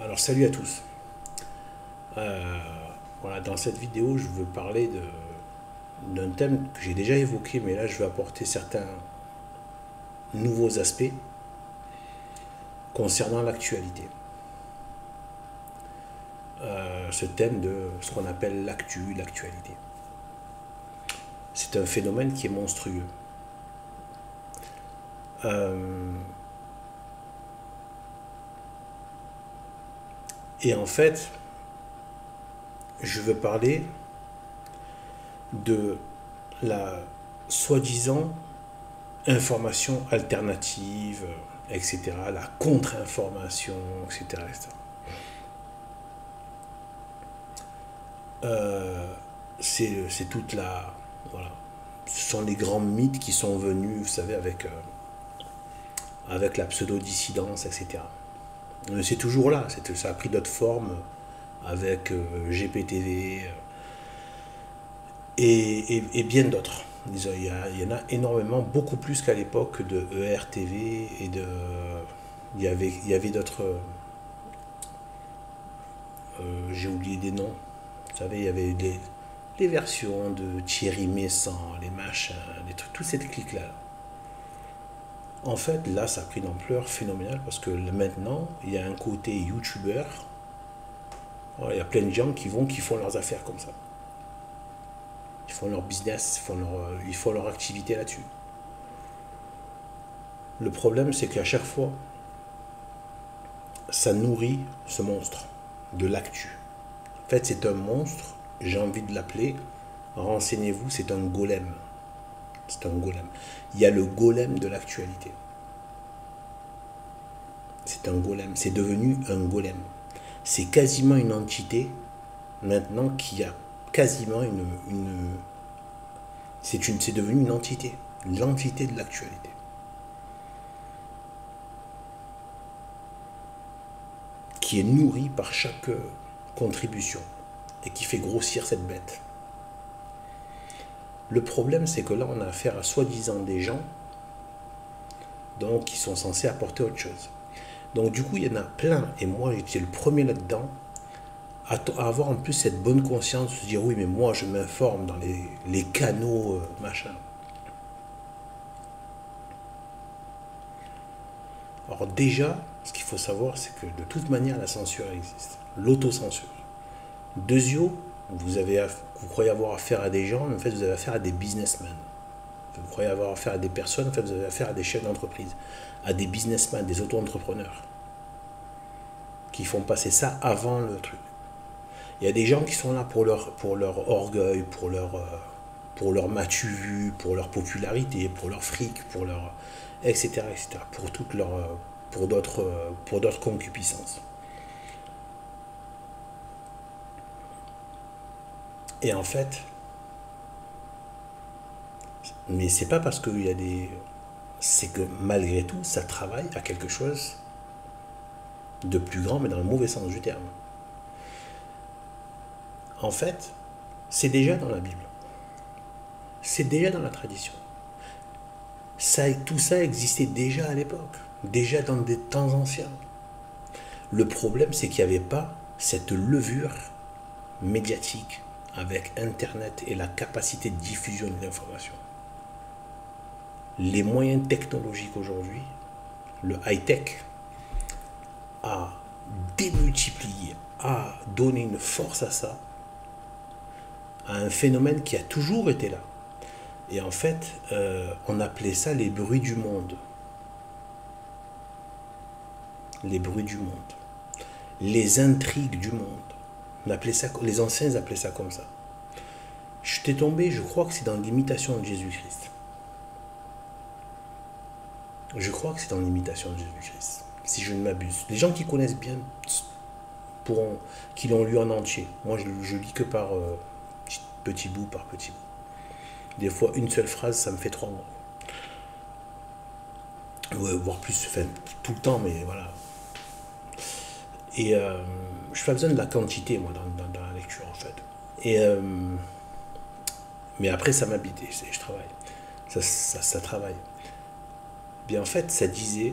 Alors salut à tous. Euh, voilà, dans cette vidéo, je veux parler d'un thème que j'ai déjà évoqué, mais là je veux apporter certains nouveaux aspects concernant l'actualité. Ce thème de ce qu'on appelle l'actualité. C'est un phénomène qui est monstrueux. Euh, et en fait, je veux parler de la soi-disant information alternative, etc., la contre-information, etc., etc. Euh, c'est toute la... Voilà. Ce sont les grands mythes qui sont venus, vous savez, avec la pseudo-dissidence, etc. C'est toujours là, ça a pris d'autres formes avec GPTV et bien d'autres. Il y en a énormément, beaucoup plus qu'à l'époque de ERTV et de... il y avait d'autres... j'ai oublié des noms. Vous savez, il y avait les versions de Thierry Messant, les machins, les trucs, toute cette clique-là. En fait, là, ça a pris une ampleur phénoménale parce que maintenant, il y a un côté youtubeur. Il y a plein de gens qui font leurs affaires comme ça. Ils font leur business, ils font leur activité là-dessus. Le problème, c'est qu'à chaque fois, ça nourrit ce monstre de l'actu. En fait, c'est un monstre, j'ai envie de l'appeler, renseignez-vous, c'est un golem. C'est un golem. Il y a le golem de l'actualité. C'est un golem. C'est devenu un golem. C'est quasiment une entité maintenant qui a quasiment c'est devenu une entité. L'entité de l'actualité. Qui est nourrie par chaque contribution et qui fait grossir cette bête. Le problème, c'est que là, on a affaire à soi-disant des gens donc qui sont censés apporter autre chose. Donc du coup, il y en a plein, et moi j'étais le premier là-dedans, à avoir en plus cette bonne conscience de se dire oui, mais moi je m'informe dans les canaux, machin. Alors déjà, ce qu'il faut savoir, c'est que de toute manière, la censure existe. L'autocensure. Deuxio, vous croyez avoir affaire à des gens, mais en fait vous avez affaire à des businessmen. Vous croyez avoir affaire à des personnes, en fait vous avez affaire à des chefs d'entreprise, à des businessmen, des auto-entrepreneurs, qui font passer ça avant le truc. Il y a des gens qui sont là pour leur orgueil, pour leur matu, pour leur popularité, pour leur fric, pour leur... etc. etc. Pour toutes leurs... pour d'autres concupiscences. Et en fait, mais c'est pas parce qu'il y a des... C'est que malgré tout, ça travaille à quelque chose de plus grand, mais dans le mauvais sens du terme. En fait, c'est déjà dans la Bible. C'est déjà dans la tradition. Tout ça existait déjà à l'époque, déjà dans des temps anciens. Le problème, c'est qu'il n'y avait pas cette levure médiatique avec Internet et la capacité de diffusion de l'information. Les moyens technologiques aujourd'hui, le high-tech, a démultiplié, a donné une force à ça, à un phénomène qui a toujours été là. Et en fait, on appelait ça les bruits du monde. Les bruits du monde. Les intrigues du monde. Les anciens appelaient ça comme ça. Je t'ai tombé, je crois que c'est dans l'imitation de Jésus-Christ. Je crois que c'est dans l'imitation de Jésus-Christ, si je ne m'abuse. Les gens qui connaissent bien qui l'ont lu en entier. Moi, je lis que par petit bout par petit bout. Des fois, une seule phrase, ça me fait 3 mois. Ouais, voire plus, enfin, tout le temps, mais voilà. Et je n'ai pas besoin de la quantité, moi, dans la lecture, en fait. Et, mais après, ça m'habite, je travaille. Ça travaille. Bien, en fait, ça disait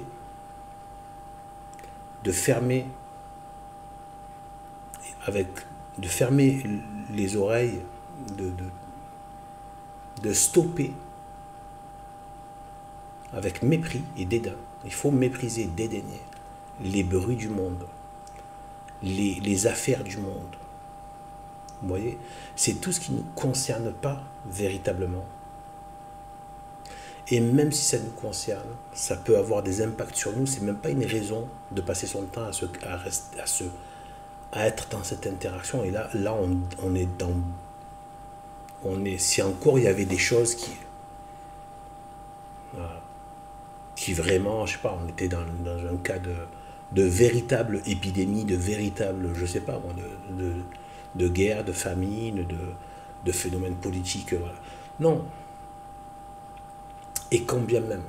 de fermer avec de fermer les oreilles, de stopper avec mépris et dédain. Il faut mépriser, dédaigner les bruits du monde, les affaires du monde. Vous voyez, c'est tout ce qui ne nous concerne pas véritablement. Et même si ça nous concerne, ça peut avoir des impacts sur nous. C'est même pas une raison de passer son temps à être dans cette interaction. Et là on est dans, si encore il y avait des choses qui vraiment, je sais pas, on était dans un cas de véritable épidémie, de véritable, je sais pas, de guerre, de famine, de phénomènes politiques, voilà. Non. Et quand bien même.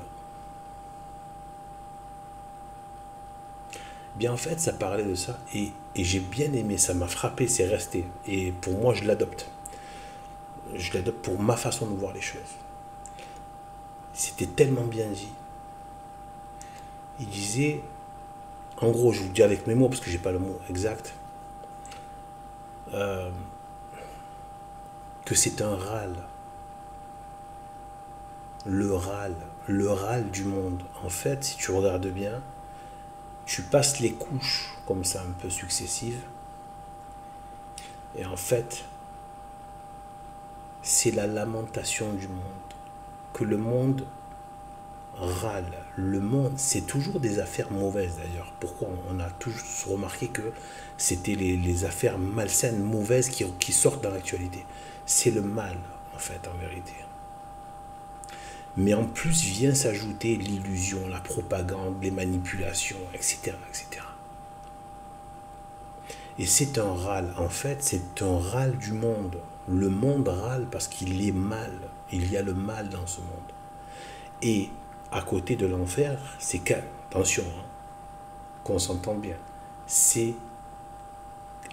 Bien en fait, ça parlait de ça et j'ai bien aimé, ça m'a frappé, c'est resté. Et pour moi, je l'adopte. Je l'adopte pour ma façon de voir les choses. C'était tellement bien dit. Il disait, en gros, je vous le dis avec mes mots parce que j'ai pas le mot exact, que c'est un râle. Le râle du monde. En fait, si tu regardes bien, tu passes les couches comme ça un peu successives. Et en fait, c'est la lamentation du monde. Que le monde râle. Le monde, c'est toujours des affaires mauvaises d'ailleurs. Pourquoi on a tous remarqué que c'était les affaires malsaines, mauvaises qui sortent dans l'actualité. C'est le mal, en fait, en vérité. Mais en plus vient s'ajouter l'illusion, la propagande, les manipulations, etc., etc. Et c'est un râle, en fait, c'est un râle du monde. Le monde râle parce qu'il est mal. Il y a le mal dans ce monde. Et à côté de l'enfer, c'est attention, hein, qu'on s'entende bien, c'est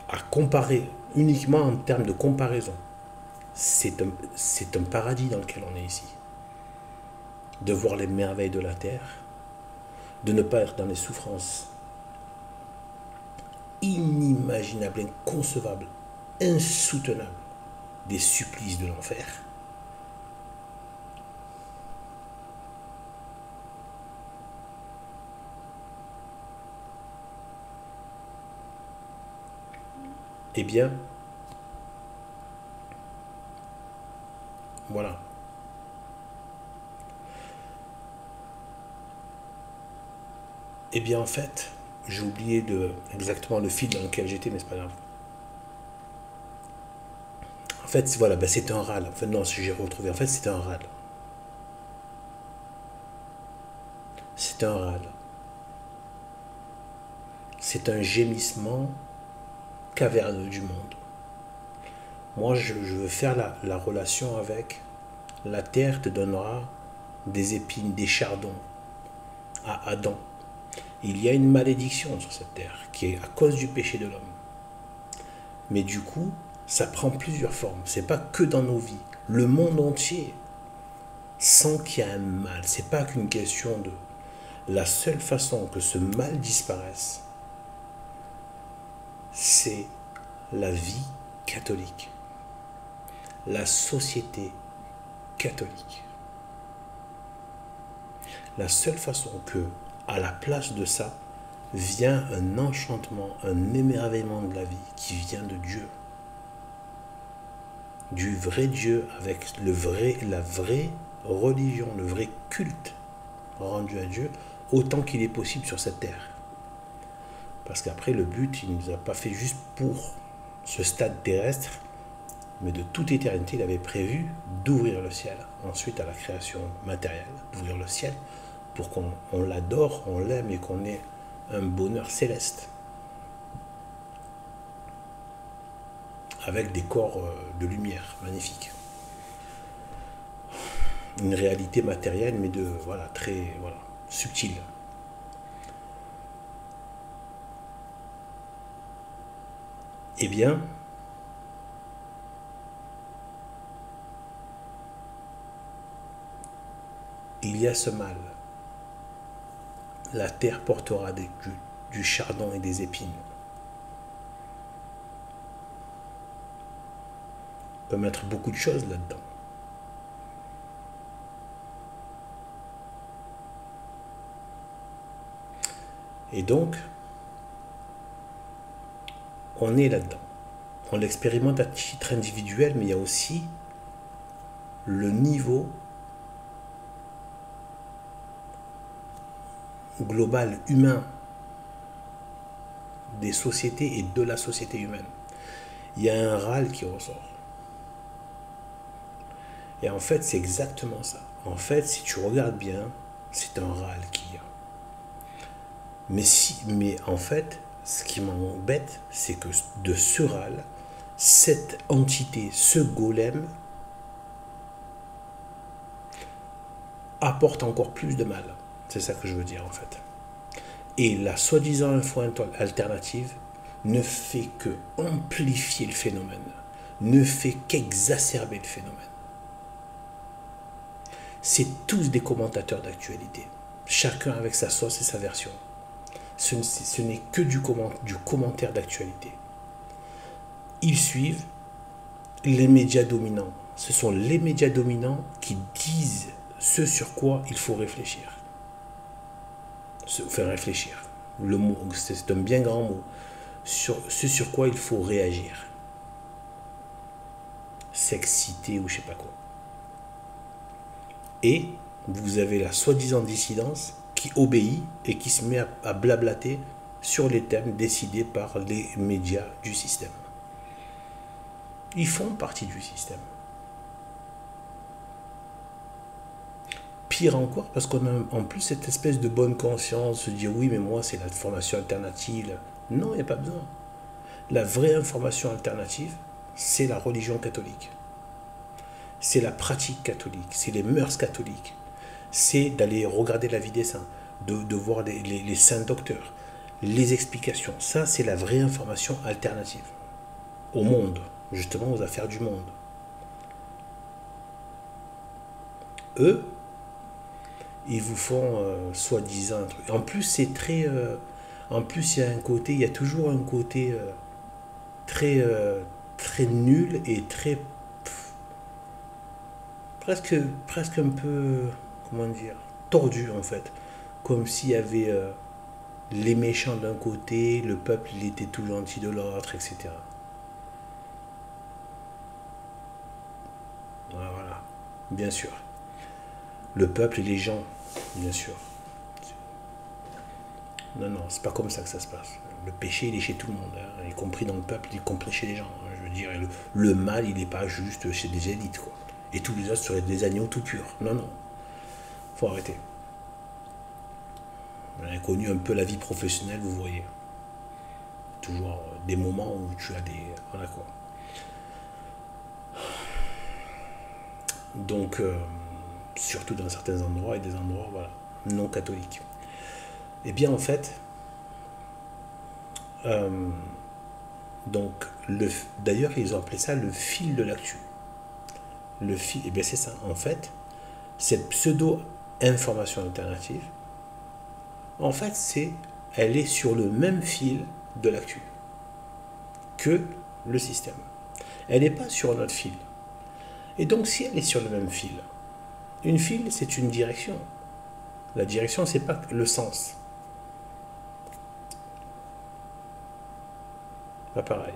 à comparer, uniquement en termes de comparaison. C'est un paradis dans lequel on est ici. De voir les merveilles de la terre, de ne pas être dans les souffrances inimaginables, inconcevables, insoutenables des supplices de l'enfer. Eh bien, voilà. Eh bien, en fait, j'ai oublié exactement le fil dans lequel j'étais, mais c'est pas grave. En fait, voilà, ben c'est un râle. Enfin, non, si j'ai retrouvé. En fait, c'est un râle. C'est un râle. C'est un gémissement caverneux du monde. Moi, je veux faire la relation avec la terre te donnera des épines, des chardons à Adam. Il y a une malédiction sur cette terre qui est à cause du péché de l'homme. Mais du coup, ça prend plusieurs formes. C'est pas que dans nos vies. Le monde entier sent qu'il y a un mal. C'est pas qu'une question de... La seule façon que ce mal disparaisse, c'est la vie catholique. La société catholique. La seule façon que, à la place de ça, vient un enchantement, un émerveillement de la vie qui vient de Dieu. Du vrai Dieu avec la vraie religion, le vrai culte rendu à Dieu, autant qu'il est possible sur cette terre. Parce qu'après, le but, il ne nous a pas fait juste pour ce stade terrestre, mais de toute éternité, il avait prévu d'ouvrir le ciel, ensuite à la création matérielle, d'ouvrir le ciel, pour qu'on l'adore, on l'aime et qu'on ait un bonheur céleste. Avec des corps de lumière magnifiques. Une réalité matérielle, mais très subtile. Eh bien, il y a ce mal. La terre portera du chardon et des épines. On peut mettre beaucoup de choses là-dedans. Et donc, on est là-dedans. On l'expérimente à titre individuel, mais il y a aussi le niveau global humain des sociétés et de la société humaine. Il y a un râle qui ressort. Et en fait, c'est exactement ça. En fait, si tu regardes bien, c'est un râle qu'il y a. Mais en fait, ce qui m'embête, c'est que de ce râle, cette entité, ce golem, apporte encore plus de mal. C'est ça que je veux dire en fait. Et la soi-disant info alternative ne fait que amplifier le phénomène, ne fait qu'exacerber le phénomène. C'est tous des commentateurs d'actualité, chacun avec sa sauce et sa version. Ce n'est que du commentaire d'actualité. Ils suivent les médias dominants. Ce sont les médias dominants qui disent ce sur quoi il faut réfléchir. Faire réfléchir. Le mot, c'est un bien grand mot. Sur ce sur quoi il faut réagir. S'exciter ou je sais pas quoi. Et vous avez la soi-disant dissidence qui obéit et qui se met à blablater sur les thèmes décidés par les médias du système. Ils font partie du système. Pire encore, parce qu'on a en plus cette espèce de bonne conscience, se dire oui, mais moi c'est la formation alternative. Non, il n'y a pas besoin. La vraie information alternative, c'est la religion catholique. C'est la pratique catholique, c'est les mœurs catholiques. C'est d'aller regarder la vie des saints, de voir les saints docteurs, les explications. Ça, c'est la vraie information alternative au monde, justement aux affaires du monde. Eux, ils vous font soi-disant un truc. En plus, c'est très... en plus, il y a un côté, il y a toujours un côté très, très nul et très... presque un peu... comment dire, tordu en fait, comme s'il y avait les méchants d'un côté, le peuple il était tout gentil de l'autre, etc. Voilà, bien sûr. Le peuple et les gens, bien sûr. Non, non, c'est pas comme ça que ça se passe. Le péché, il est chez tout le monde, hein, y compris dans le peuple, y compris chez les gens. Hein. Je veux dire, le mal, il n'est pas juste chez des élites, quoi. Et tous les autres seraient des agneaux tout purs. Non, non. Faut arrêter. On a connu un peu la vie professionnelle, vous voyez. Toujours des moments où tu as des... Voilà quoi. Donc, surtout dans certains endroits et des endroits voilà, non catholiques. Eh bien, en fait, donc, d'ailleurs, ils ont appelé ça le fil de l'actu. Le fil, eh bien, c'est ça. En fait, cette pseudo-information alternative, en fait, elle est sur le même fil de l'actu que le système. Elle n'est pas sur notre fil. Et donc, si elle est sur le même fil, une file, c'est une direction. La direction, c'est pas le sens. Pas pareil.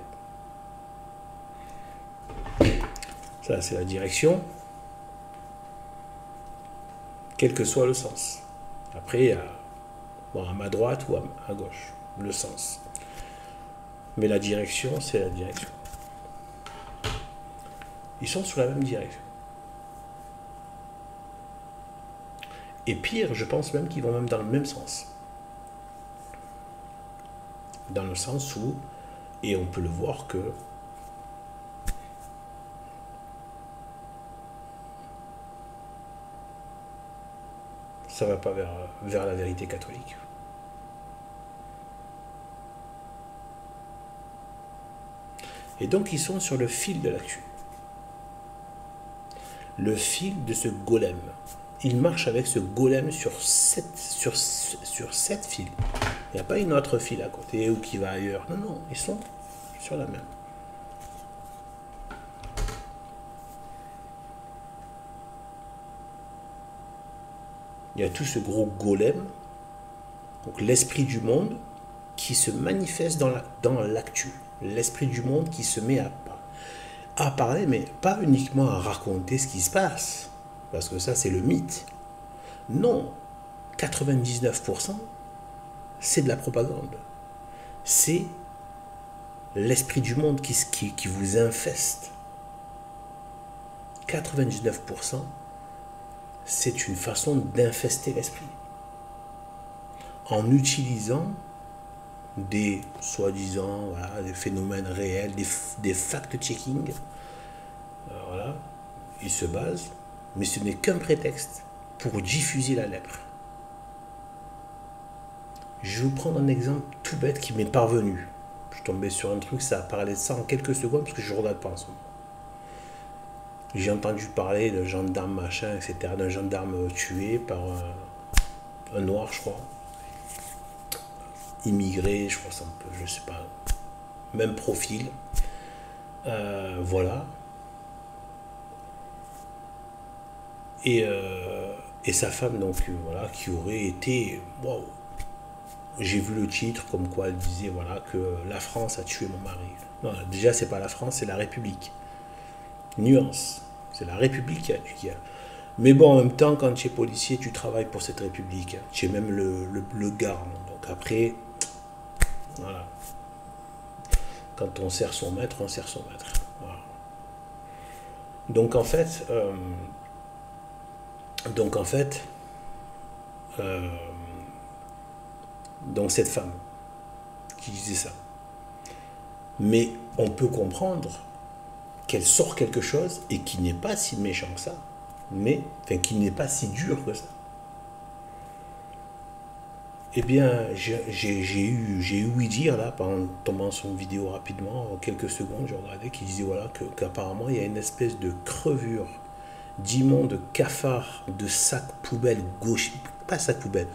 Ça, c'est la direction, quel que soit le sens. Après, il y a, bon, à ma droite ou à gauche, le sens. Mais la direction, c'est la direction. Ils sont sur la même direction. Et pire, je pense même qu'ils vont même dans le même sens. Dans le sens où, et on peut le voir que ça ne va pas vers la vérité catholique. Et donc ils sont sur le fil de l'actu. Le fil de ce golem. Il marche avec ce golem sur 7 fils. Il n'y a pas une autre file à côté ou qui va ailleurs. Non, non, ils sont sur la même. il y a tout ce gros golem, donc l'esprit du monde, qui se manifeste dans l'actu. L'esprit du monde qui se met à parler, mais pas uniquement à raconter ce qui se passe, parce que ça, c'est le mythe. Non, 99%, c'est de la propagande. C'est l'esprit du monde qui vous infeste. 99%, c'est une façon d'infester l'esprit. En utilisant des soi-disant, voilà, des phénomènes réels, des fact-checking, voilà, ils se basent, mais ce n'est qu'un prétexte pour diffuser la lèpre. Je vais vous prendre un exemple tout bête qui m'est parvenu. Je suis tombé sur un truc, ça a parlé de ça en quelques secondes parce que je ne regarde pas en ce moment. J'ai entendu parler de gendarme machin, etc., d'un gendarme tué par un noir, je crois. Immigré, je crois, c'est un peu, je sais pas, même profil. Voilà. Et sa femme, donc, voilà, qui aurait été, waouh. J'ai vu le titre comme quoi elle disait, voilà, que la France a tué mon mari. Non, déjà, c'est pas la France, c'est la République. Nuance. C'est la République qui a. Mais bon, en même temps, quand tu es policier, tu travailles pour cette République. Tu es même le garant. Donc après, voilà. Quand on sert son maître, on sert son maître. Voilà. Donc en fait, donc cette femme qui disait ça. Mais on peut comprendre qu'elle sort quelque chose et qui n'est pas si méchant que ça, mais enfin, qui n'est pas si dur que ça. Eh bien, j'ai eu ouï dire, là, en tombant sur une vidéo rapidement, en quelques secondes, je regardais, qui disait voilà, qu'apparemment, il y a une espèce de crevure, d'immonde cafard, de sac poubelle gauche, pas sac poubelle,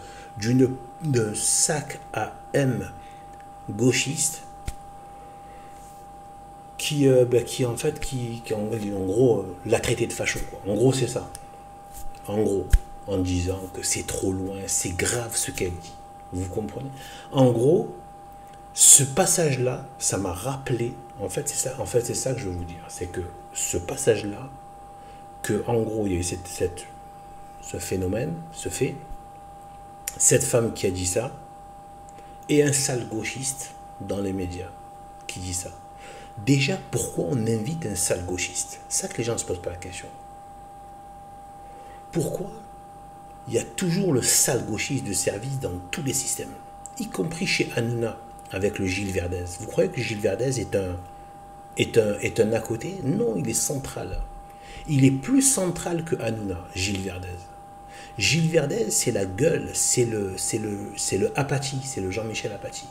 d'un sac à M gauchiste, qui en gros, l'a traité de facho, quoi. En gros, c'est ça. En gros, en disant que c'est trop loin, c'est grave ce qu'elle dit. Vous comprenez? En gros, ce passage-là, ça m'a rappelé, en fait, c'est ça que je veux vous dire. C'est que ce passage-là, que en gros, il y a eu ce phénomène, cette femme qui a dit ça, et un sale gauchiste dans les médias qui dit ça. Déjà, pourquoi on invite un sale gauchiste? Ça que les gens ne se posent pas la question. Pourquoi il y a toujours le sale gauchiste de service dans tous les systèmes, y compris chez Hanouna avec le Gilles Verdez? Vous croyez que Gilles Verdez est un à côté? Non, il est central. Il est plus central que Hanouna, Gilles Verdez. Gilles Verdez, c'est la gueule, c'est le Apathy, c'est le Jean-Michel Apathy.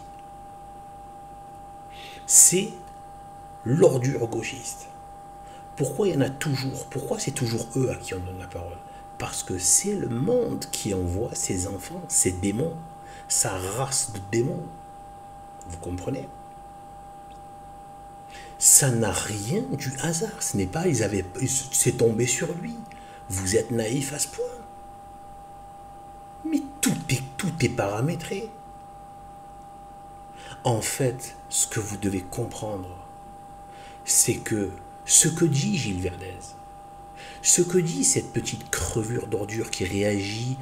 C'est l'ordure gauchiste. Pourquoi il y en a toujours? Pourquoi c'est toujours eux à qui on donne la parole? Parce que c'est le monde qui envoie ses enfants, ses démons, sa race de démons. Vous comprenez? Ça n'a rien du hasard. Ce n'est pas, c'est tombé sur lui. Vous êtes naïf à ce point. Mais tout est paramétré. En fait, ce que vous devez comprendre, c'est que ce que dit Gilles Verdez, ce que dit cette petite crevure d'ordure qui réagit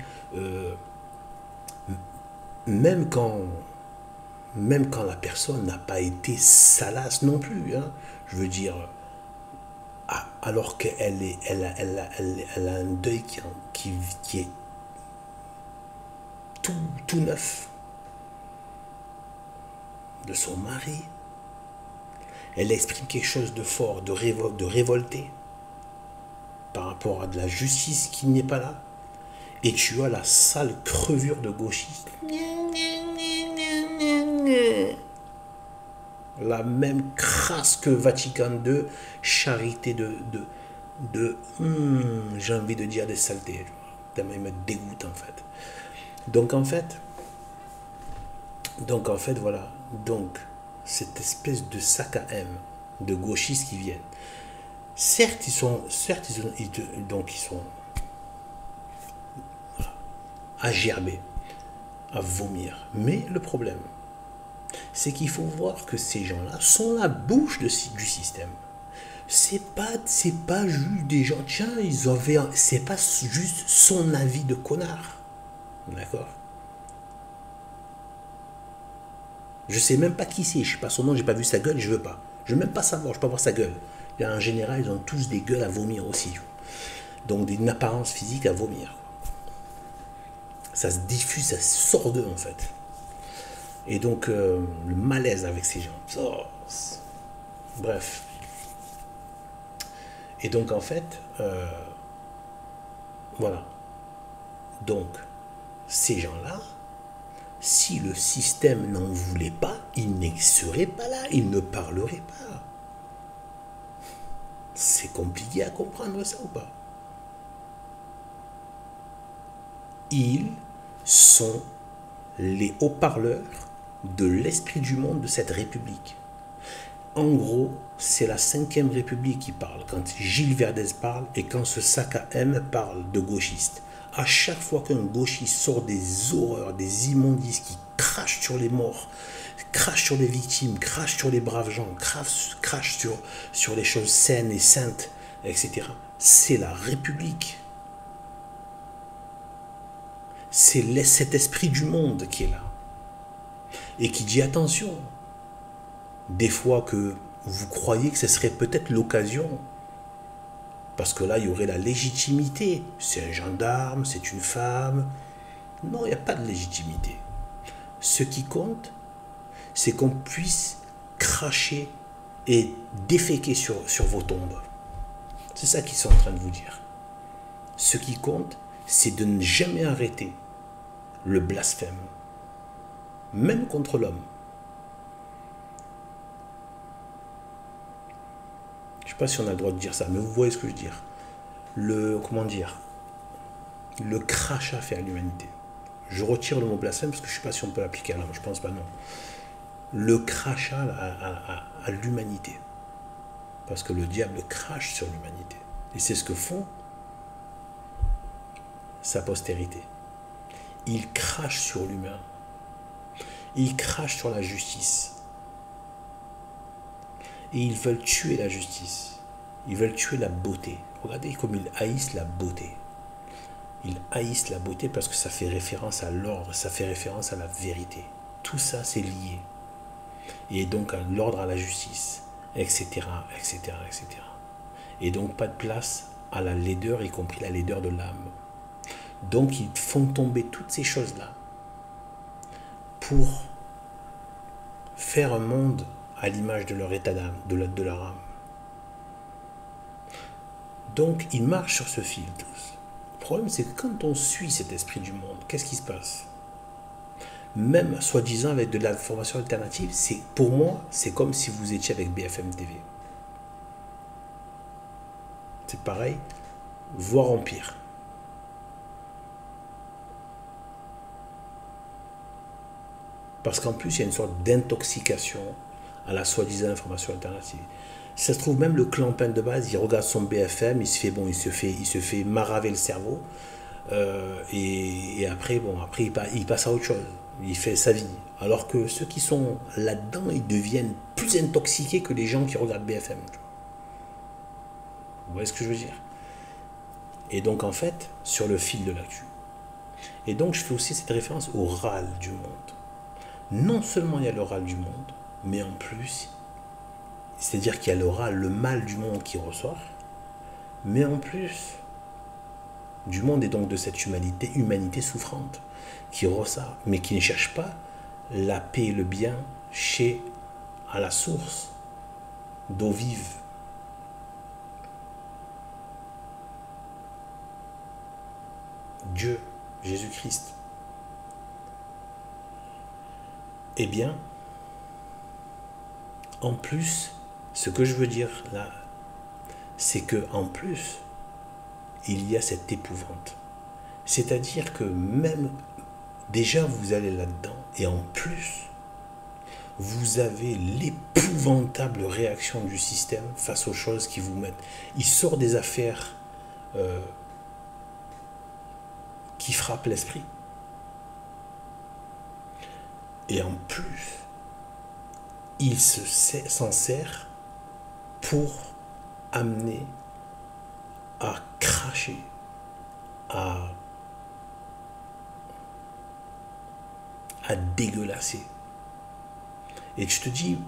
même quand la personne n'a pas été salace non plus, hein, je veux dire, alors qu'elle a un deuil qui est tout neuf de son mari. Elle exprime quelque chose de fort, de révolté par rapport à de la justice qui n'est pas là. Et tu as la sale crevure de gauchiste. La même crasse que Vatican II, charité j'ai envie de dire des saletés. Il me dégoûte en fait. Donc en fait, voilà. Donc, cette espèce de sac à M de gauchistes qui viennent. Certes, ils sont. Voilà. à gerber, à vomir. Mais le problème, c'est qu'il faut voir que ces gens-là sont la bouche du système. C'est pas juste des gens, tiens, c'est pas juste son avis de connard. D'accord? Je sais même pas qui c'est, je sais pas son nom, j'ai pas vu sa gueule, je veux pas. Je veux même pas savoir, je veux pas voir sa gueule. Et en général, ils ont tous des gueules à vomir aussi. Donc une apparence physique à vomir. Ça se diffuse, ça sort d'eux en fait. Et donc le malaise avec ces gens. Oh, bref. Et donc en fait, voilà. Donc, ces gens-là, si le système n'en voulait pas, ils ne seraient pas là, ils ne parleraient pas. C'est compliqué à comprendre ça ou pas? Ils sont les haut-parleurs de l'esprit du monde de cette République. En gros, c'est la 5e République qui parle, quand Gilles Verdez parle et quand ce sac à M parle de gauchistes. À chaque fois qu'un gauchiste sort des horreurs, des immondices qui crachent sur les morts, crachent sur les victimes, crachent sur les braves gens, crachent sur les choses saines et saintes, etc., c'est la République. C'est cet esprit du monde qui est là. Et qui dit attention, des fois que vous croyez que ce serait peut-être l'occasion, parce que là, il y aurait la légitimité. C'est un gendarme, c'est une femme. Non, il n'y a pas de légitimité. Ce qui compte, c'est qu'on puisse cracher et déféquer sur vos tombes. C'est ça qu'ils sont en train de vous dire. Ce qui compte, c'est de ne jamais arrêter le blasphème, même contre l'homme. Je ne sais pas si on a le droit de dire ça, mais vous voyez ce que je veux dire. Le crachat fait à l'humanité. Je retire le mot blasphème parce que je ne sais pas si on peut l'appliquer à l'homme, je pense pas, non. Le crachat à l'humanité. Parce que le diable crache sur l'humanité. Et c'est ce que font sa postérité. Il crache sur l'humain. Il crache sur la justice. Et ils veulent tuer la justice. Ils veulent tuer la beauté. Regardez comme ils haïssent la beauté. Ils haïssent la beauté parce que ça fait référence à l'ordre, ça fait référence à la vérité. Tout ça, c'est lié. Et donc à l'ordre, à la justice, etc., etc., etc. Et donc pas de place à la laideur, y compris la laideur de l'âme. Donc ils font tomber toutes ces choses-là pour faire un monde à l'image de leur état d'âme, de leur âme. Donc, ils marchent sur ce fil tous. Le problème, c'est que quand on suit cet esprit du monde, qu'est-ce qui se passe? Même, soi-disant, avec de l'information alternative, pour moi, c'est comme si vous étiez avec BFM TV. C'est pareil, voire en pire. Parce qu'en plus, il y a une sorte d'intoxication à la soi-disant information alternative. Ça se trouve, même le clampin de base, il regarde son BFM, il se fait maraver le cerveau, et après, il passe à autre chose, il fait sa vie. Alors que ceux qui sont là-dedans, ils deviennent plus intoxiqués que les gens qui regardent BFM. Vous voyez ce que je veux dire? Et donc, en fait, sur le fil de l'actu. Et donc, je fais aussi cette référence au râle du monde. Non seulement il y a le râle du monde, mais en plus, c'est-à-dire qu'il y a le râle, le mal du monde qui ressort, mais en plus, du monde et donc de cette humanité souffrante, qui ressort, mais qui ne cherche pas la paix et le bien à la source d'eau vive. Dieu, Jésus-Christ. Eh bien, en plus, ce que je veux dire là, c'est que en plus, il y a cette épouvante. C'est-à-dire que même, déjà vous allez là-dedans, et en plus, vous avez l'épouvantable réaction du système face aux choses qui vous mettent. Il sort des affaires qui frappent l'esprit. Et en plus, il s'en sert pour amener à cracher, à dégueulasser. Et je te dis,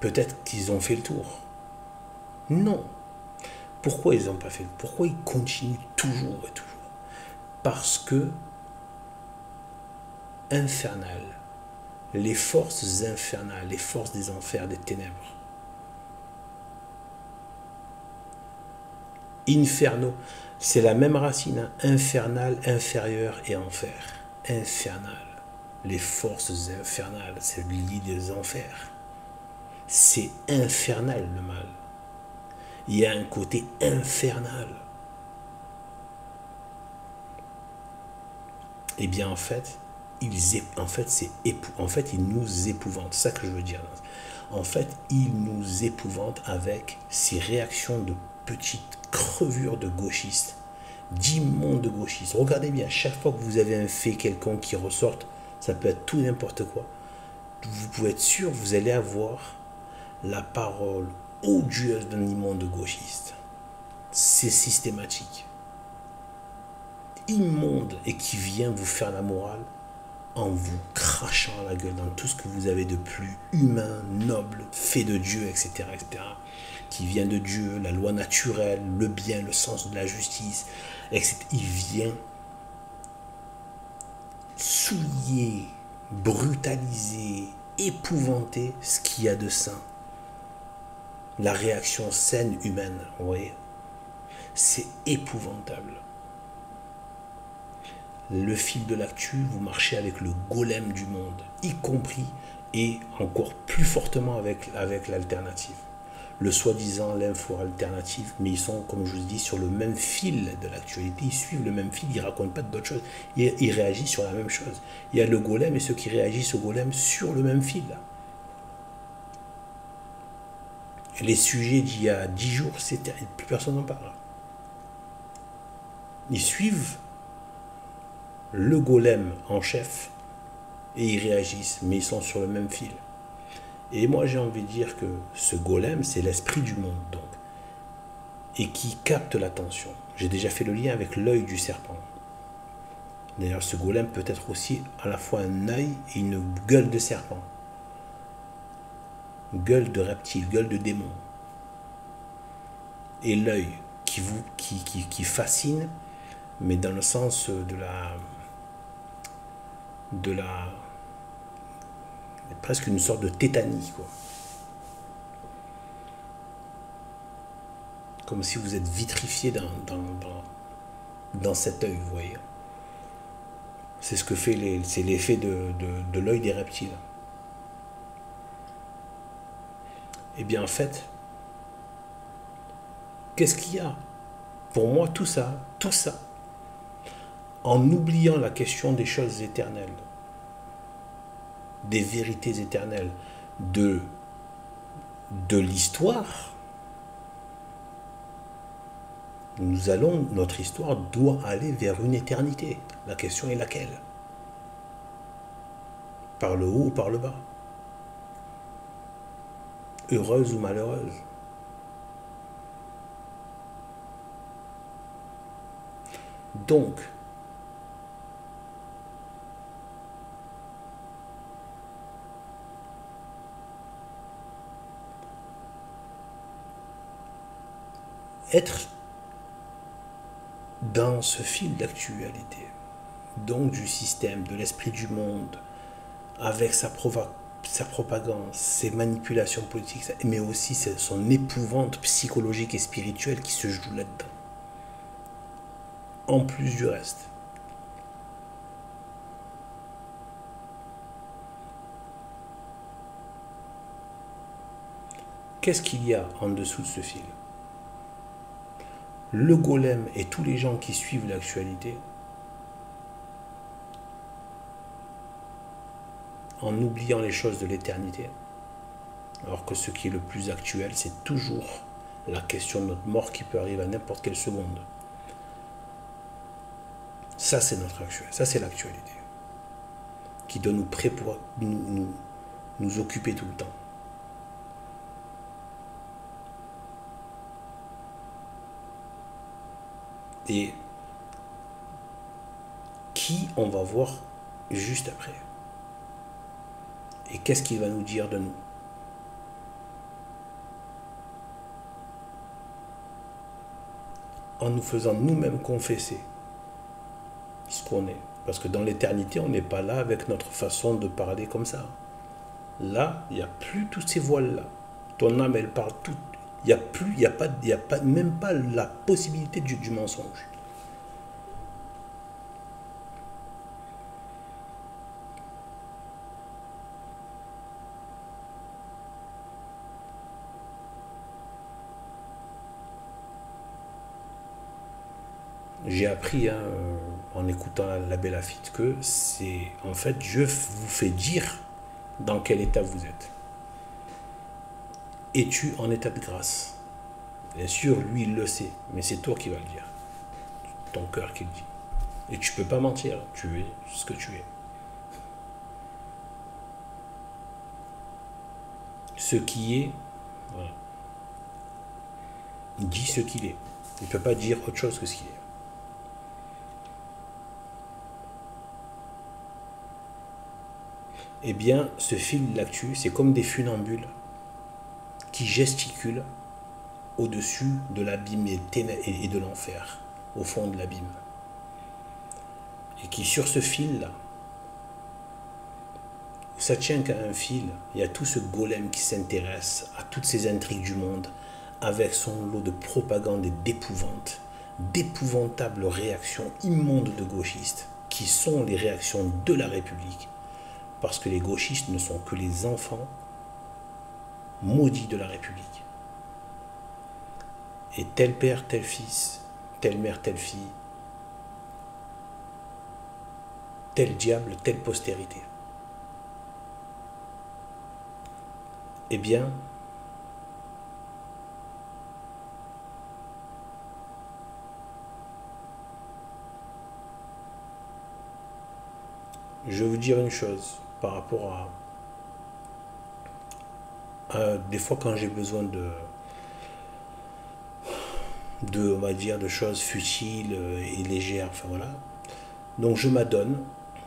peut-être qu'ils ont fait le tour. Non. Pourquoi ils n'ont pas fait? Pourquoi ils continuent toujours et toujours? Parce que infernal, les forces infernales, les forces des enfers, des ténèbres. Inferno, c'est la même racine, hein? Infernal, inférieur et enfer. Infernal, les forces infernales, c'est lié des enfers. C'est infernal le mal. Il y a un côté infernal. Eh bien en fait, ils nous épouvantent. C'est ça que je veux dire. En fait, ils nous épouvantent avec ces réactions de petites crevures de gauchistes, d'immondes gauchistes. Regardez bien, chaque fois que vous avez un fait quelconque qui ressorte, ça peut être tout et n'importe quoi, vous pouvez être sûr, vous allez avoir la parole odieuse d'un immonde gauchiste. C'est systématique. Immonde, et qui vient vous faire la morale en vous crachant à la gueule dans tout ce que vous avez de plus humain, noble, fait de Dieu, etc., etc., qui vient de Dieu, la loi naturelle, le bien, le sens de la justice, etc. Il vient souiller, brutaliser, épouvanter ce qu'il y a de sain. La réaction saine humaine, vous voyez, c'est épouvantable. Le fil de l'actu, vous marchez avec le golem du monde, y compris et encore plus fortement avec l'alternative. Le soi-disant, l'info alternative, mais ils sont, comme je vous dis, sur le même fil de l'actualité, ils suivent le même fil, ils ne racontent pas d'autres choses, ils réagissent sur la même chose. Il y a le golem et ceux qui réagissent au golem sur le même fil. Les sujets d'il y a 10 jours, plus personne n'en parle. Ils suivent le golem en chef et ils réagissent, mais ils sont sur le même fil. Et moi j'ai envie de dire que ce golem, c'est l'esprit du monde, donc, et qui capte l'attention. J'ai déjà fait le lien avec l'œil du serpent. D'ailleurs, ce golem peut être aussi à la fois un œil et une gueule de serpent, gueule de reptile, gueule de démon. Et l'œil qui fascine, mais dans le sens de la presque une sorte de tétanie, quoi. Comme si vous êtes vitrifié dans cet œil, vous voyez. C'est ce que fait c'est l'effet de l'œil des reptiles. Eh bien en fait, qu'est-ce qu'il y a? Pour moi, tout ça, en oubliant la question des choses éternelles, des vérités éternelles, de l'histoire, notre histoire doit aller vers une éternité. La question est laquelle? Par le haut ou par le bas? Heureuse ou malheureuse? Donc, être dans ce fil d'actualité, donc du système, de l'esprit du monde, avec sa propagande, ses manipulations politiques, mais aussi son épouvante psychologique et spirituelle qui se joue là-dedans. En plus du reste. Qu'est-ce qu'il y a en dessous de ce fil? Le golem et tous les gens qui suivent l'actualité, en oubliant les choses de l'éternité, alors que ce qui est le plus actuel, c'est toujours la question de notre mort qui peut arriver à n'importe quelle seconde. Ça, c'est notre actuel, ça, c'est l'actualité, qui doit nous occuper tout le temps. Et qui on va voir juste après? Et qu'est-ce qu'il va nous dire de nous? En nous faisant nous-mêmes confesser ce qu'on est. Parce que dans l'éternité, on n'est pas là avec notre façon de parler comme ça. Là, il n'y a plus tous ces voiles-là. Ton âme, elle parle toute. Il n'y a plus, il y a pas, même pas la possibilité du mensonge. J'ai appris en écoutant l'abbé Laffitte que c'est en fait Dieu vous fait dire dans quel état vous êtes. Es-tu en état de grâce? Bien sûr, lui il le sait, mais c'est toi qui vas le dire. Ton cœur qui le dit. Et tu peux pas mentir, tu es ce que tu es. Ce qui est, voilà. Il dit ce qu'il est. Il ne peut pas dire autre chose que ce qu'il est. Eh bien, ce fil d'actu, c'est comme des funambules qui gesticulent au-dessus de l'abîme et de l'enfer, au fond de l'abîme. Et qui, sur ce fil-là, ça tient qu'à un fil, il y a tout ce golem qui s'intéresse à toutes ces intrigues du monde, avec son lot de propagande et d'épouvante, d'épouvantables réactions immondes de gauchistes, qui sont les réactions de la République, parce que les gauchistes ne sont que les enfants maudits de la République. Et tel père, tel fils, telle mère, telle fille, tel diable, telle postérité. Eh bien, je vais vous dire une chose par rapport à des fois quand j'ai besoin on va dire, de choses futiles et légères, enfin voilà. Donc je m'adonne,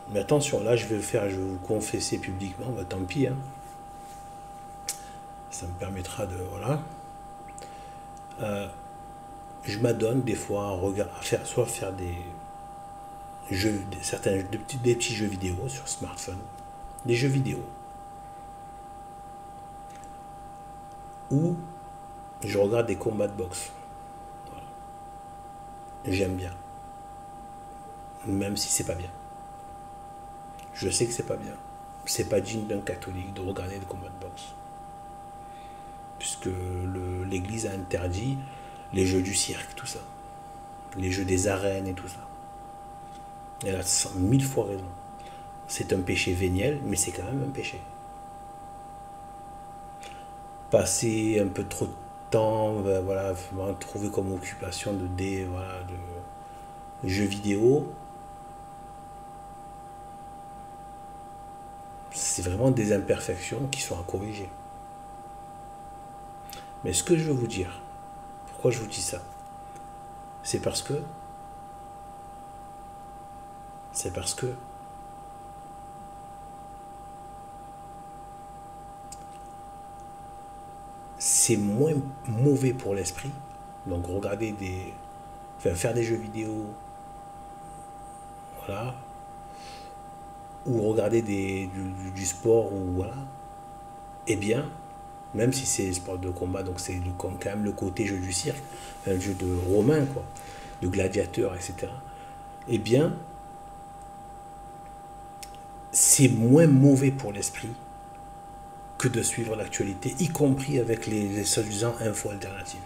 mais attention, là je vais vous confesser publiquement, bah, tant pis, hein. Ça me permettra de, voilà. Je m'adonne des fois à faire des jeux, des petits jeux vidéo sur smartphone, des jeux vidéo, où je regarde des combats de boxe. Voilà. J'aime bien, même si c'est pas bien. Je sais que c'est pas bien. C'est pas digne d'un catholique de regarder des combats de boxe, puisque l'Église a interdit les jeux du cirque, tout ça, les jeux des arènes et tout ça. Elle a 1000 fois raison. C'est un péché véniel, mais c'est quand même un péché. Passer un peu trop de temps, voilà, trouver comme occupation de jeux vidéo, c'est vraiment des imperfections qui sont à corriger. Mais ce que je veux vous dire, pourquoi je vous dis ça, c'est parce que c'est moins mauvais pour l'esprit. Donc faire des jeux vidéo, voilà, ou regarder du sport, ou voilà. Eh bien, même si c'est sport de combat, donc c'est quand même le côté jeu du cirque, un jeu de romain, quoi, de gladiateurs, etc. Eh bien, c'est moins mauvais pour l'esprit que de suivre l'actualité, y compris avec les soi-disant infos alternatives.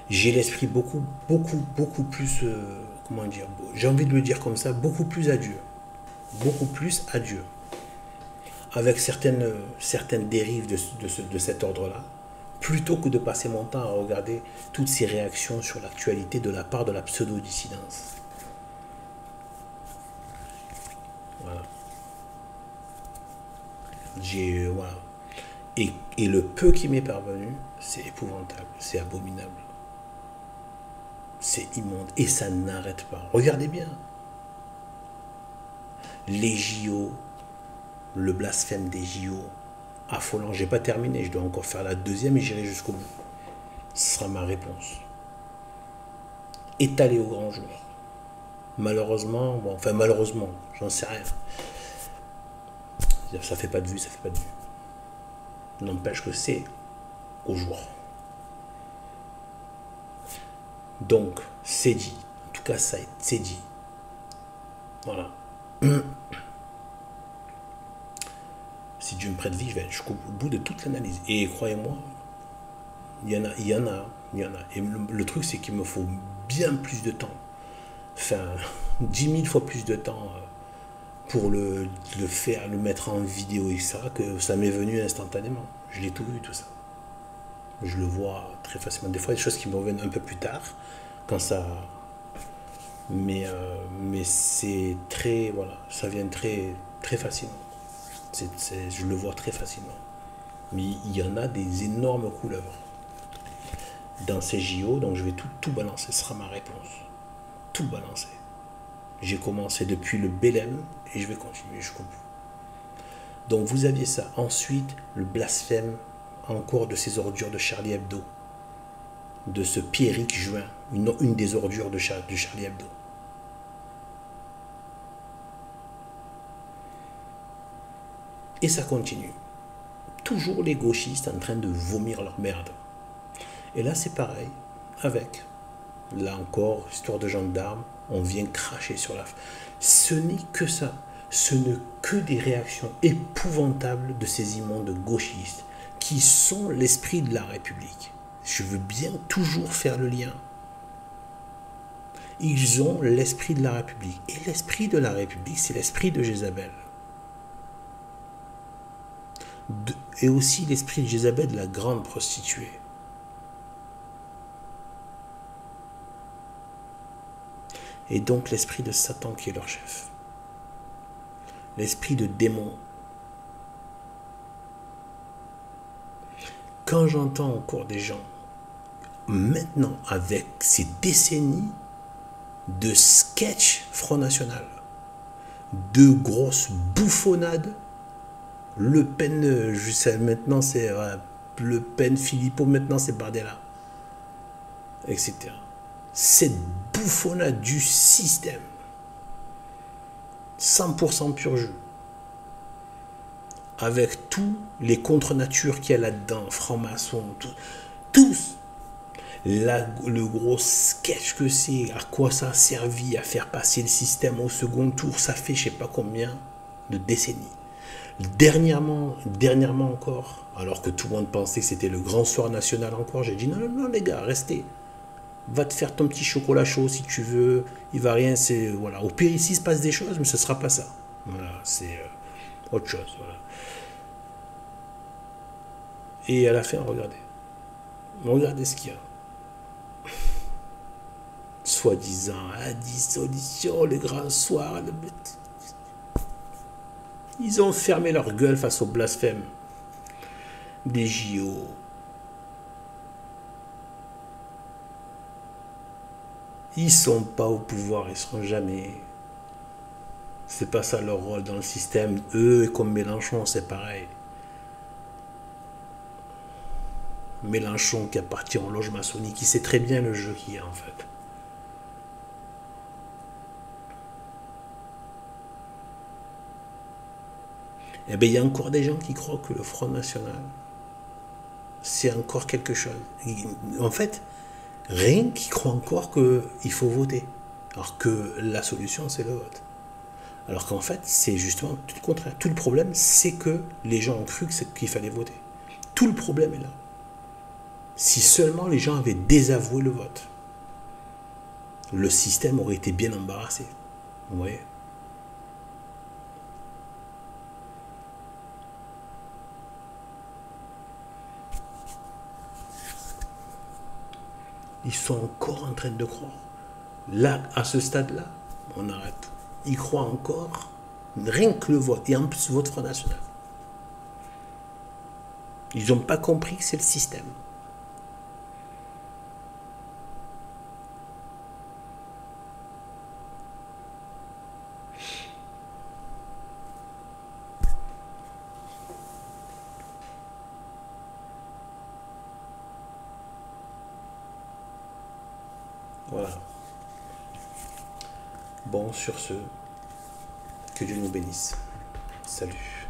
J'ai l'esprit beaucoup plus, comment dire, j'ai envie de le dire comme ça, beaucoup plus à Dieu. Beaucoup plus à Dieu. Avec certaines dérives de cet ordre-là, plutôt que de passer mon temps à regarder toutes ces réactions sur l'actualité de la part de la pseudo-dissidence. Voilà. Voilà. Et le peu qui m'est parvenu, c'est épouvantable, c'est abominable. C'est immonde. Et ça n'arrête pas. Regardez bien. Les JO, le blasphème des JO, affolant. J'ai pas terminé, je dois encore faire la deuxième et j'irai jusqu'au bout. Ce sera ma réponse. Étalé au grand jour. Malheureusement, bon, enfin malheureusement, j'en sais rien. Ça fait pas de vue, ça fait pas de vue. N'empêche que c'est au jour. Donc, c'est dit. En tout cas, ça c'est dit. Voilà. Si Dieu me prête vie, je vais aller jusqu'au bout de toute l'analyse. Et croyez-moi, il y en a. Et le truc, c'est qu'il me faut bien plus de temps. Enfin, 10 000 fois plus de temps pour le faire, le mettre en vidéo, etc., que ça m'est venu instantanément. Je l'ai tout vu, tout ça. Je le vois très facilement. Des fois, il y a des choses qui me reviennent un peu plus tard, quand ça... Mais c'est très... Voilà, ça vient très, très facilement. Je le vois très facilement. Mais il y en a des énormes couleuvres dans ces JO, donc je vais tout balancer. Ce sera ma réponse. Tout balancer. J'ai commencé depuis le Belém et je vais continuer jusqu'au bout. Donc vous aviez ça. Ensuite, le blasphème encore de ces ordures de Charlie Hebdo, de ce Pierrick Juin, une des ordures de Charlie Hebdo. Et ça continue. Toujours les gauchistes en train de vomir leur merde. Et là c'est pareil, avec, là encore, histoire de gendarme, on vient cracher sur la... Ce n'est que ça. Ce n'est que des réactions épouvantables de ces immondes gauchistes qui sont l'esprit de la République. Je veux bien toujours faire le lien. Ils ont l'esprit de la République. Et l'esprit de la République, c'est l'esprit de Jézabel. Et aussi l'esprit de Jézabel, la grande prostituée. Et donc l'esprit de Satan qui est leur chef. L'esprit de démon. Quand j'entends encore des gens, maintenant avec ces décennies de sketch Front National, de grosses bouffonnades, Le Pen, je sais, maintenant c'est Le Pen, Philippot, maintenant c'est Bardella, etc. Cette bouffonnade du système, 100% pur jeu, avec tous les contre-natures qu'il y a là-dedans, francs-maçons, tous, le gros sketch que c'est, à quoi ça a servi à faire passer le système au second tour, ça fait je sais pas combien de décennies. Dernièrement encore, alors que tout le monde pensait que c'était le grand soir national encore, j'ai dit non les gars, restez. Va te faire ton petit chocolat chaud si tu veux, il va rien, c'est... Voilà. Au pire ici il se passe des choses, mais ce sera pas ça. Voilà, c'est autre chose. Voilà. Et à la fin, regardez ce qu'il y a. Soi-disant, la dissolution, le grand soir, ils ont fermé leur gueule face au blasphème des JO. Ils sont pas au pouvoir, ils seront jamais. C'est pas ça leur rôle dans le système. Eux, comme Mélenchon, c'est pareil. Mélenchon qui appartient aux loges maçonniques, il sait très bien le jeu qu'il y a en fait. Eh bien, il y a encore des gens qui croient que le Front National, c'est encore quelque chose. En fait, rien qui croient encore qu'il faut voter. Alors que la solution, c'est le vote. Alors qu'en fait, c'est justement tout le contraire. Tout le problème, c'est que les gens ont cru qu'il fallait voter. Tout le problème est là. Si seulement les gens avaient désavoué le vote, le système aurait été bien embarrassé. Vous voyez ? Ils sont encore en train de croire. Là, à ce stade-là, on arrête tout. Ils croient encore, rien que le vote, et en plus, vote Front National. Ils n'ont pas compris que c'est le système. Voilà. Bon, sur ce, que Dieu nous bénisse. Salut.